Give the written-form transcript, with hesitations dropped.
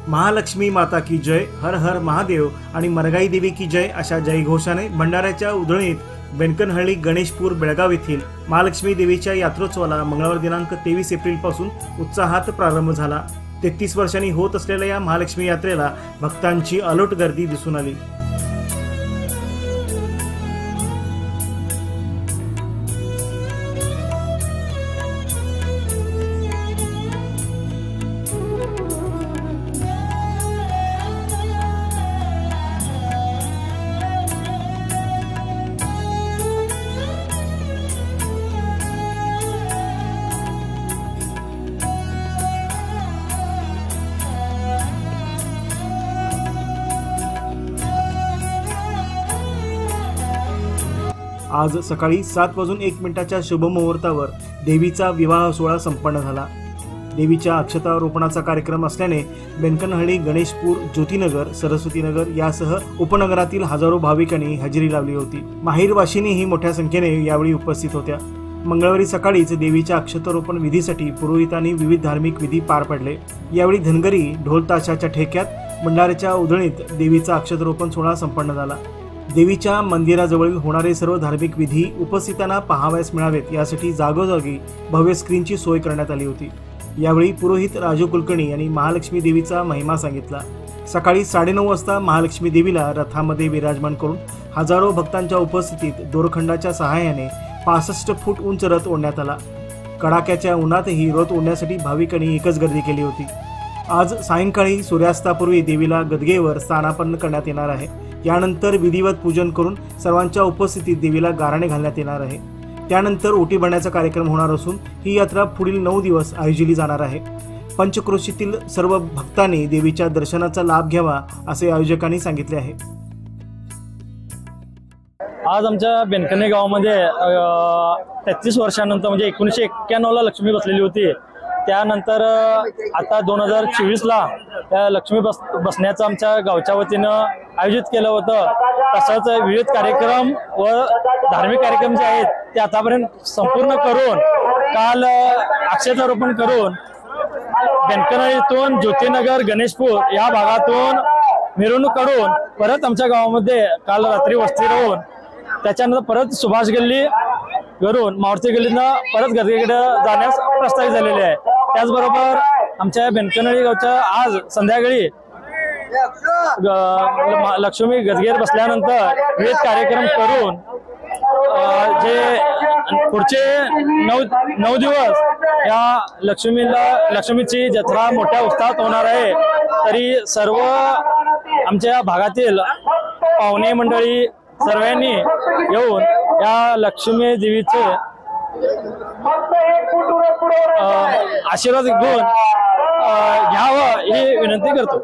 महालक्ष्मी माता की जय, हर हर महादेव आणि मरगाई देवी की जय अशा जयघोषाने भंडाऱ्याच्या उधळणीत बेनकनहळ्ळी गणेशपूर बेळगाव येथील महालक्ष्मी देवीच्या यात्रोत्सवाला मंगळवार दिनांक 23 एप्रिल पासून उत्साहात प्रारंभ झाला। 33 वर्षांनी होत असलेल्या या महालक्ष्मी यात्रेला भक्तांची अलोट गर्दी दिसून आली। आज सकाळी 7:01 शुभमुहूर्तावर देवीचा विवाह सोहळा संपन्न झाला। देवीच्या अक्षतारोपणाचा कार्यक्रम असल्याने बेनकनहळ्ळी, गणेशपूर, ज्योतिनगर, सरस्वतीनगर यासह उपनगरातील हजारो भाविकांनी हजेरी लावली होती। माहेरवाशींनीही मोठ्या संख्येने यावेळी उपस्थित होत्या। मंगळवारी सकाळीच देवीच्या अक्षतारोपण विधीसाठी पुरोहितांनी विविध धार्मिक विधी पार पडले। यावेळी धनगरी ढोल ताशाच्या ठेक्यात भंडाऱ्याच्या उधळणीत देवीचा अक्षतारोपण सोहळा संपन्न झाला। देवीच्या मंदिराजवळील होणारे सर्व धार्मिक विधी उपस्थितांना पाहावयास मिळावेत यासाठी जागोजागी भव्य स्क्रीनची सोय करण्यात आली होती। यावेळी पुरोहित राजू कुलकर्णी यांनी महालक्ष्मी देवीचा महिमा सांगितला। सकाळी 9:30 वाजता महालक्ष्मी देवीला रथामध्ये विराजमान करून हजारो भक्तांच्या उपस्थितीत दोरखंडाच्या सहाय्याने 65 फूट उंच रथ ओढण्यात आला। कडाक्याच्या उन्हातही रथ ओढण्यासाठी भाविकांनी एकच गर्दी केली होती। आज सायंकाळी सूर्यास्तापूर्वी देवीला गदगेवर स्थानापन्न करण्यात येणार आहे। यानंतर विधिवत पूजन करून सर्वांच्या उपस्थितीत देवीला गाराणे घालण्यात येणार आहे। त्यानंतर ओटी भरण्याचा कार्यक्रम होणार असून ही यात्रा पुढील 9 दिवस आयोजिली जाणार आहे। पंचक्रोशीतील सर्व भक्तांनी देवीच्या दर्शनाचा लाभ घ्यावा असे आयोजकांनी सांगितले आहे। आज आमच्या बेनकने गावामध्ये 33 वर्षांनंतर म्हणजे 1991ला लक्ष्मी बसलेली होती। त्यानंतर आता 2024ला त्या लक्ष्मी बसण्याचं आमच्या गावच्या वतीनं आयोजित केलं होतं। तसंच विविध कार्यक्रम व धार्मिक कार्यक्रम जे आहेत ते आतापर्यंत संपूर्ण करून काल अक्षतारोपण करून बेनकनहळ्ळीतून ज्योतिनगर, गणेशपूर या भागातून मिरवणूक काढून परत आमच्या गावामध्ये काल रात्री वस्ती राहून त्याच्यानंतर परत सुभाष गल्ली करून मारुती गल्लीनं परत गदगेकडे जाण्यास प्रस्तावित झालेले आहे। त्याचबरोबर आमच्या बेनकनहळ्ळी गावच्या आज संध्याकाळी लक्ष्मी गदगेवर बसल्यानंतर विविध कार्यक्रम करून जे पुढचे 9 दिवस या लक्ष्मीची जत्रा मोठ्या उत्साहात होणार आहे। तरी सर्व आमच्या भागातील पाहुणे मंडळी सर्वांनी येऊन या लक्ष्मी देवीचे आशीर्वाद घेऊन घ्यावं ही विनंती करतो।